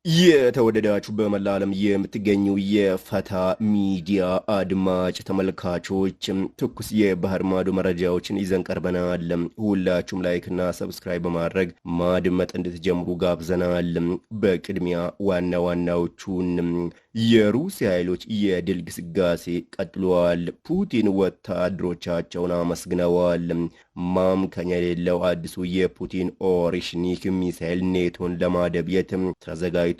የተወደዳችሁ በመላ ዓለም የምትገኙ የፈታ ሚዲያ አድማጭ ተመልካቾች ትኩስ የባህር ማዶ መረጃዎችን ይዘን ቀርበናል። ሁላችሁም ላይክና ሰብስክራይብ በማድረግ ማድመጥ እንድትጀምሩ ጋብዘናል። በቅድሚያ ዋና ዋናዎቹን የሩሲያ ኃይሎች የድል ግስጋሴ ቀጥለዋል። ፑቲን ወታደሮቻቸውን አመስግነዋል። ማምከኛ የሌለው አዲሱ የፑቲን ኦሬሽኒክ ሚሳኤል ኔቶን ለማደብየት ተዘጋጅተዋል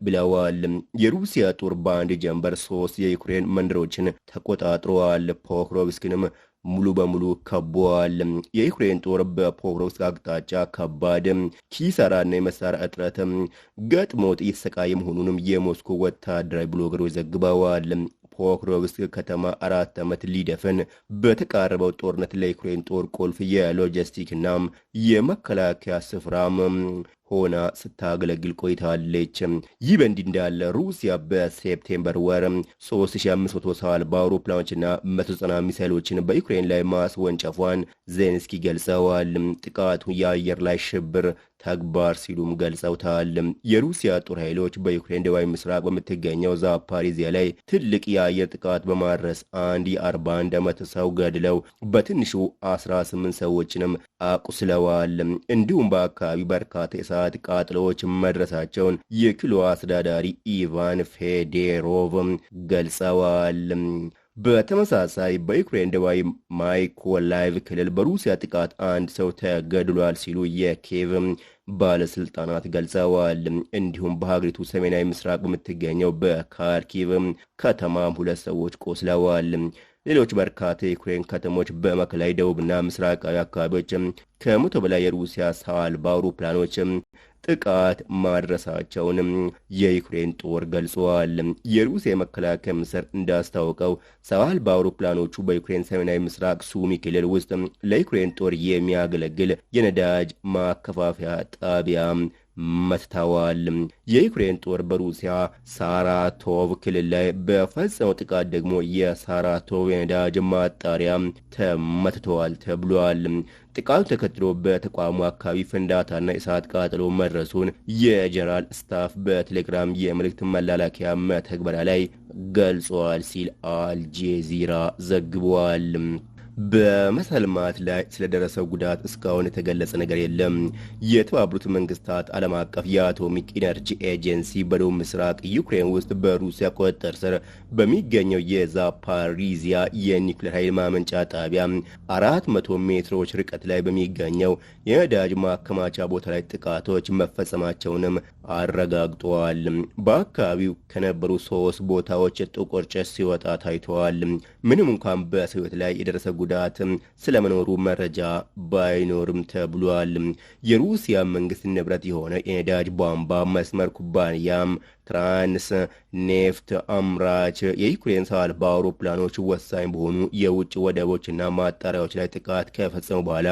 ብለዋል። የሩሲያ ጦር በአንድ ጀንበር 3 የዩክሬን መንደሮችን ተቆጣጥረዋል። ፖክሮቭስክንም ሙሉ በሙሉ ከቧል። የዩክሬን ጦር በፖክሮቭስክ አቅጣጫ ከባድ ኪሳራና የመሳሪያ እጥረት ገጥሞት እየተሰቃየ መሆኑንም የሞስኮ ወታደራዊ ብሎገሮች ዘግበዋል። ፖክሮቭስክ ከተማ 4 ዓመት ሊደፍን በተቃረበው ጦርነት ለዩክሬን ጦር ቁልፍ የሎጂስቲክና የመከላከያ ስፍራም ሆና ስታገለግል ቆይታለች። ይህ በእንዲህ እንዳለ ሩሲያ በሴፕቴምበር ወር 3500 ሰው አልባ አውሮፕላኖችና 190 ሚሳይሎችን በዩክሬን ላይ ማስወንጨፏን ዜሌንስኪ ገልጸዋል። ጥቃቱ የአየር ላይ ሽብር ተግባር ሲሉም ገልጸውታል። የሩሲያ ጦር ኃይሎች በዩክሬን ደቡባዊ ምስራቅ በምትገኘው ዛፓሪዚያ ላይ ትልቅ የአየር ጥቃት በማድረስ አንድ የ41 ዓመት ሰው ገድለው በትንሹ 18 ሰዎችንም አቁስለዋል። እንዲሁም በአካባቢው በርካታ የእሳት ቃጠሎዎች መድረሳቸውን የክልሉ አስተዳዳሪ ኢቫን ፌዴሮቭ ገልጸዋል። በተመሳሳይ በዩክሬን ደቡባዊ ማይኮላይቭ ክልል በሩሲያ ጥቃት አንድ ሰው ተገድሏል ሲሉ የኪየቭ ባለስልጣናት ገልጸዋል። እንዲሁም በሀገሪቱ ሰሜናዊ ምስራቅ በምትገኘው በካርኪቭ ከተማም 2 ሰዎች ቆስለዋል። ሌሎች በርካታ የዩክሬን ከተሞች በማዕከላዊ ደቡብና ምስራቃዊ አካባቢዎች ከ100 በላይ የሩሲያ ሰው አልባ አውሮፕላኖች ጥቃት ማድረሳቸውንም የዩክሬን ጦር ገልጸዋል። የሩሲያ የመከላከያ ሚኒስቴር እንዳስታወቀው ሰው አልባ አውሮፕላኖቹ በዩክሬን ሰሜናዊ ምስራቅ ሱሚ ክልል ውስጥ ለዩክሬን ጦር የሚያገለግል የነዳጅ ማከፋፈያ ጣቢያ መትተዋል። የዩክሬን ጦር በሩሲያ ሳራቶቭ ክልል ላይ በፈጸመው ጥቃት ደግሞ የሳራቶቭ የነዳጅ ማጣሪያ ተመትተዋል ተብሏል። ጥቃቱ ተከትሎ በተቋሙ አካባቢ ፍንዳታና የእሳት ቃጠሎ መድረሱን የጀነራል ስታፍ በቴሌግራም የመልእክት መላላኪያ መተግበሪያ ላይ ገልጿል ሲል አልጄዚራ ዘግቧል። በመሰልማት ላይ ስለደረሰው ጉዳት እስካሁን የተገለጸ ነገር የለም። የተባበሩት መንግስታት ዓለም አቀፍ የአቶሚክ ኢነርጂ ኤጀንሲ በደቡብ ምስራቅ ዩክሬን ውስጥ በሩሲያ ቁጥጥር ስር በሚገኘው የዛፓሪዚያ የኒውክሌር ኃይል ማመንጫ ጣቢያ 400 ሜትሮች ርቀት ላይ በሚገኘው የነዳጅ ማከማቻ ቦታ ላይ ጥቃቶች መፈጸማቸውንም አረጋግጠዋል። በአካባቢው ከነበሩ 3 ቦታዎች ጥቁር ጭስ ሲወጣ ታይተዋል። ምንም እንኳን በሰው ሕይወት ላይ የደረሰ ጉዳት ስለመኖሩ መረጃ ባይኖርም ተብሏል። የሩሲያ መንግስት ንብረት የሆነ የነዳጅ ቧንቧ መስመር ኩባንያም ትራንስ ኔፍት አምራች የዩክሬን ሰው አልባ አውሮፕላኖች ወሳኝ በሆኑ የውጭ ወደቦችና ማጣሪያዎች ላይ ጥቃት ከፈጸሙ በኋላ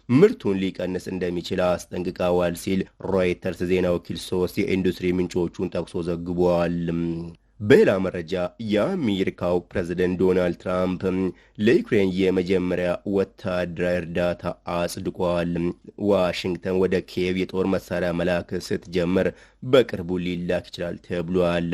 ምርቱን ሊቀንስ እንደሚችል አስጠንቅቀዋል ሲል ሮይተርስ ዜና ወኪል 3 የኢንዱስትሪ ምንጮቹን ጠቅሶ ዘግቧል። በሌላ መረጃ የአሜሪካው ፕሬዝደንት ዶናልድ ትራምፕ ለዩክሬን የመጀመሪያ ወታደራዊ እርዳታ አጽድቋል። ዋሽንግተን ወደ ኪየቭ የጦር መሳሪያ መላክ ስትጀምር በቅርቡ ሊላክ ይችላል ተብሏል።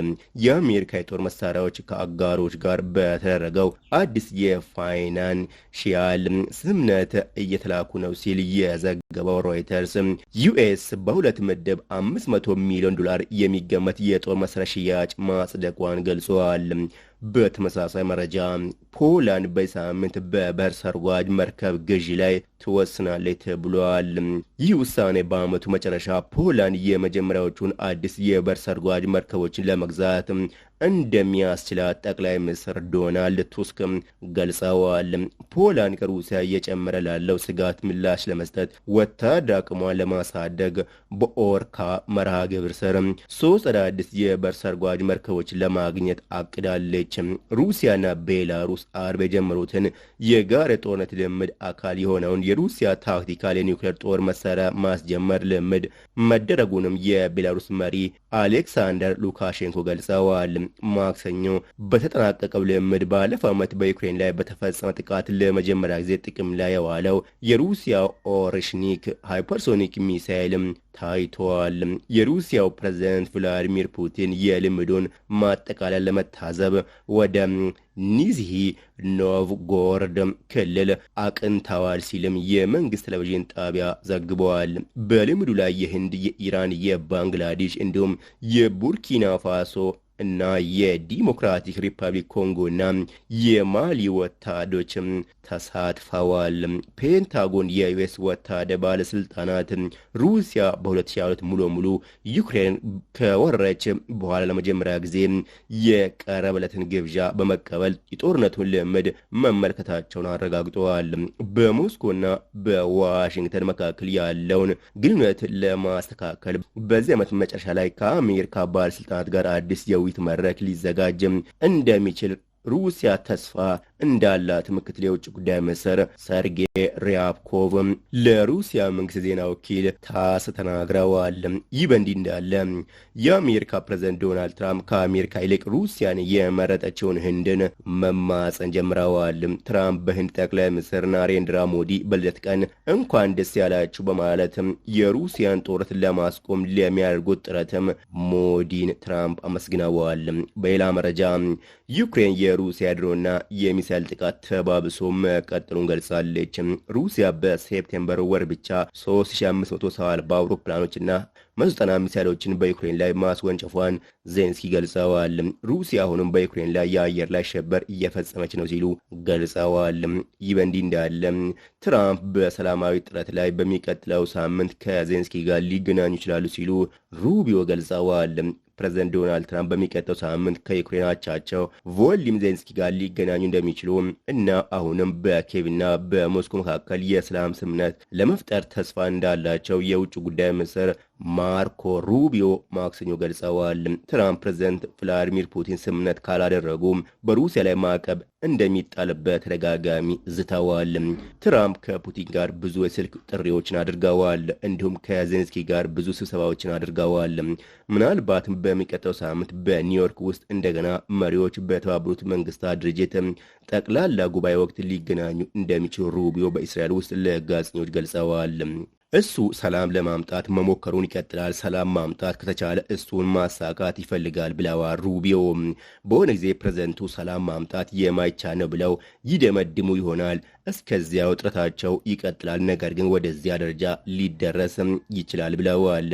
የአሜሪካ የጦር መሳሪያዎች ከአጋሮች ጋር በተደረገው አዲስ የፋይናንሺያል ስምምነት እየተላኩ ነው ሲል የዘገበው ሮይተርስ ዩኤስ በሁለት ምድብ $500 ሚሊዮን የሚገመት የጦር መሳሪያ ሽያጭ ማጽደቋን ገልጸዋል። በተመሳሳይ መረጃ ፖላንድ በሳምንት በባህር ሰርጓጅ መርከብ ግዢ ላይ ትወስናለች ተብሏል። ይህ ውሳኔ በዓመቱ መጨረሻ ፖላንድ የመጀመሪያዎቹን አዲስ የባህር ሰርጓጅ መርከቦችን ለመግዛት እንደሚያስችላት ጠቅላይ ሚኒስትር ዶናልድ ቱስክ ገልጸዋል። ፖላንድ ከሩሲያ እየጨመረ ላለው ስጋት ምላሽ ለመስጠት ወታደራዊ አቅሟን ለማሳደግ በኦርካ መርሃ ግብር ስር 3 አዳዲስ የባህር ሰርጓጅ መርከቦችን ለማግኘት አቅዳለች። ሩሲያና ቤላሩስ አርብ የጀመሩትን የጋራ ጦርነት ልምድ አካል የሆነውን የሩሲያ ታክቲካል የኒውክሌር ጦር መሳሪያ ማስጀመር ልምድ መደረጉንም የቤላሩስ መሪ አሌክሳንደር ሉካሼንኮ ገልጸዋል። ማክሰኞ በተጠናቀቀው ልምድ ባለፈው ዓመት በዩክሬን ላይ በተፈጸመ ጥቃት ለመጀመሪያ ጊዜ ጥቅም ላይ የዋለው የሩሲያ ኦሬሽኒክ ሃይፐርሶኒክ ሚሳይል ታይቷል። የሩሲያው ፕሬዝዳንት ቭላዲሚር ፑቲን የልምዱን ማጠቃለያ ለመታዘብ ወደ ኒዝሂ ኖቭጎሮድ ክልል አቅንተዋል ሲልም የመንግስት ቴሌቪዥን ጣቢያ ዘግበዋል። በልምዱ ላይ የህንድ፣ የኢራን፣ የባንግላዴሽ እንዲሁም የቡርኪና ፋሶ እና የዲሞክራቲክ ሪፐብሊክ ኮንጎና የማሊ ወታደሮችም ተሳትፈዋል። ፔንታጎን የዩኤስ ወታደር ባለስልጣናት ሩሲያ በ2022 ሙሉ ዩክሬን ከወረረች በኋላ ለመጀመሪያ ጊዜ የቀረበለትን ግብዣ በመቀበል የጦርነቱን ልምድ መመልከታቸውን አረጋግጠዋል። በሞስኮና በዋሽንግተን መካከል ያለውን ግንኙነት ለማስተካከል በዚህ ዓመት መጨረሻ ላይ ከአሜሪካ ባለስልጣናት ጋር አዲስ የውይይት መድረክ ሊዘጋጅ እንደሚችል ሩሲያ ተስፋ እንዳላት ምክትል የውጭ ጉዳይ ሚኒስትር ሰርጌይ ሪያብኮቭ ለሩሲያ መንግስት ዜና ወኪል ታስ ተናግረዋል። ይህ በእንዲህ እንዳለ የአሜሪካ ፕሬዝዳንት ዶናልድ ትራምፕ ከአሜሪካ ይልቅ ሩሲያን የመረጠችውን ህንድን መማፀን ጀምረዋል። ትራምፕ በህንድ ጠቅላይ ሚኒስትር ናሬንድራ ሞዲ በልደት ቀን እንኳን ደስ ያላችሁ በማለት የሩሲያን ጦርነት ለማስቆም ለሚያደርጉት ጥረትም ሞዲን ትራምፕ አመስግነዋል። በሌላ መረጃ ዩክሬን የሩሲያ ድሮና የሚሳይል ጥቃት ተባብሶ መቀጠሉን ገልጻለች። ሩሲያ በሴፕቴምበር ወር ብቻ 3500 ሰው አልባ አውሮፕላኖችና 190 ሚሳይሎችን በዩክሬን ላይ ማስወንጨፏን ዜንስኪ ገልጸዋል። ሩሲያ አሁንም በዩክሬን ላይ የአየር ላይ ሽብር እየፈጸመች ነው ሲሉ ገልጸዋል። ይህ በእንዲህ እንዳለ ትራምፕ በሰላማዊ ጥረት ላይ በሚቀጥለው ሳምንት ከዜንስኪ ጋር ሊገናኙ ይችላሉ ሲሉ ሩቢዮ ገልጸዋል። ፕሬዝዳንት ዶናልድ ትራምፕ በሚቀጥለው ሳምንት ከዩክሬን አቻቸው ቮሎዲሚር ዜሌንስኪ ጋር ሊገናኙ እንደሚችሉ እና አሁንም በኪየቭና በሞስኮ መካከል የሰላም ስምምነት ለመፍጠር ተስፋ እንዳላቸው የውጭ ጉዳይ ሚኒስትር ማርኮ ሩቢዮ ማክሰኞ ገልጸዋል። ትራምፕ ፕሬዝዳንት ቭላዲሚር ፑቲን ስምምነት ካላደረጉ በሩሲያ ላይ ማዕቀብ እንደሚጣልበት ተደጋጋሚ ዝተዋል። ትራምፕ ከፑቲን ጋር ብዙ የስልክ ጥሪዎችን አድርገዋል። እንዲሁም ከዜሌንስኪ ጋር ብዙ ስብሰባዎችን አድርገዋል። ምናልባትም በሚቀጥለው ሳምንት በኒውዮርክ ውስጥ እንደገና መሪዎች በተባበሩት መንግስታት ድርጅት ጠቅላላ ጉባኤ ወቅት ሊገናኙ እንደሚችሉ ሩቢዮ በእስራኤል ውስጥ ለጋዜጠኞች ገልጸዋል። እሱ ሰላም ለማምጣት መሞከሩን ይቀጥላል። ሰላም ማምጣት ከተቻለ እሱን ማሳካት ይፈልጋል ብለዋል ሩቢዮ። በሆነ ጊዜ ፕሬዝደንቱ ሰላም ማምጣት የማይቻል ነው ብለው ይደመድሙ ይሆናል። እስከዚያው ጥረታቸው ይቀጥላል፣ ነገር ግን ወደዚያ ደረጃ ሊደረስ ይችላል ብለዋል።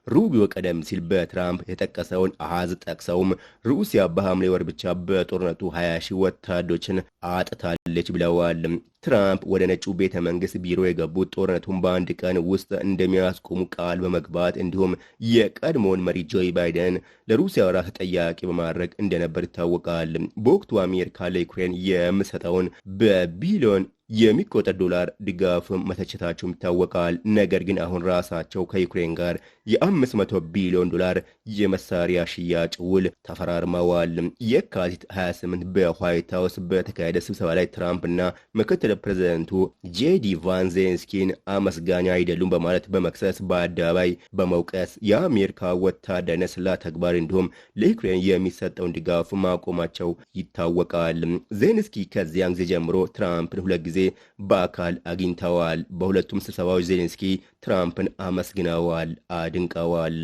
ሩቢዮ ቀደም ሲል በትራምፕ የጠቀሰውን አሃዝ ጠቅሰውም ሩሲያ በሐምሌ ወር ብቻ በጦርነቱ 20 ሺህ ወታደሮችን አጥታለች ብለዋል። ትራምፕ ወደ ነጩ ቤተ መንግስት ቢሮ የገቡት ጦርነቱን በአንድ ቀን ውስጥ እንደሚያስቆሙ ቃል በመግባት እንዲሁም የቀድሞውን መሪ ጆ ባይደን ለሩሲያ ራስ ተጠያቂ በማድረግ እንደነበር ይታወቃል። በወቅቱ አሜሪካ ለዩክሬን የምሰጠውን በቢሊዮን የሚቆጠር ዶላር ድጋፍ መተቸታቸውም ይታወቃል። ነገር ግን አሁን ራሳቸው ከዩክሬን ጋር የ500 ቢሊዮን ዶላር የመሳሪያ ሽያጭ ውል ተፈራርመዋል። የካቲት 28 በዋይት ሃውስ በተካሄደ ስብሰባ ላይ ትራምፕ እና ምክትል ፕሬዝዳንቱ ጄዲ ቫን ዜሌንስኪን አመስጋኝ አይደሉም በማለት በመክሰስ በአደባባይ በመውቀስ የአሜሪካ ወታደራዊ ስላ ተግባር እንዲሁም ለዩክሬን የሚሰጠውን ድጋፍ ማቆማቸው ይታወቃል። ዜሌንስኪ ከዚያን ጊዜ ጀምሮ ትራምፕን ሁለት ጊዜ በአካል አግኝተዋል። በሁለቱም ስብሰባዎች ዜሌንስኪ ትራምፕን አመስግነዋል፣ አድንቀዋል።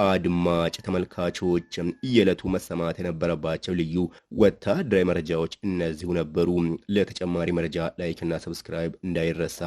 አድማጭ ተመልካቾች የዕለቱ መሰማት የነበረባቸው ልዩ ወታደራዊ መረጃዎች እነዚሁ ነበሩ። ለተጨማሪ መረጃ ላይክና ሰብስክራይብ እንዳይረሳ።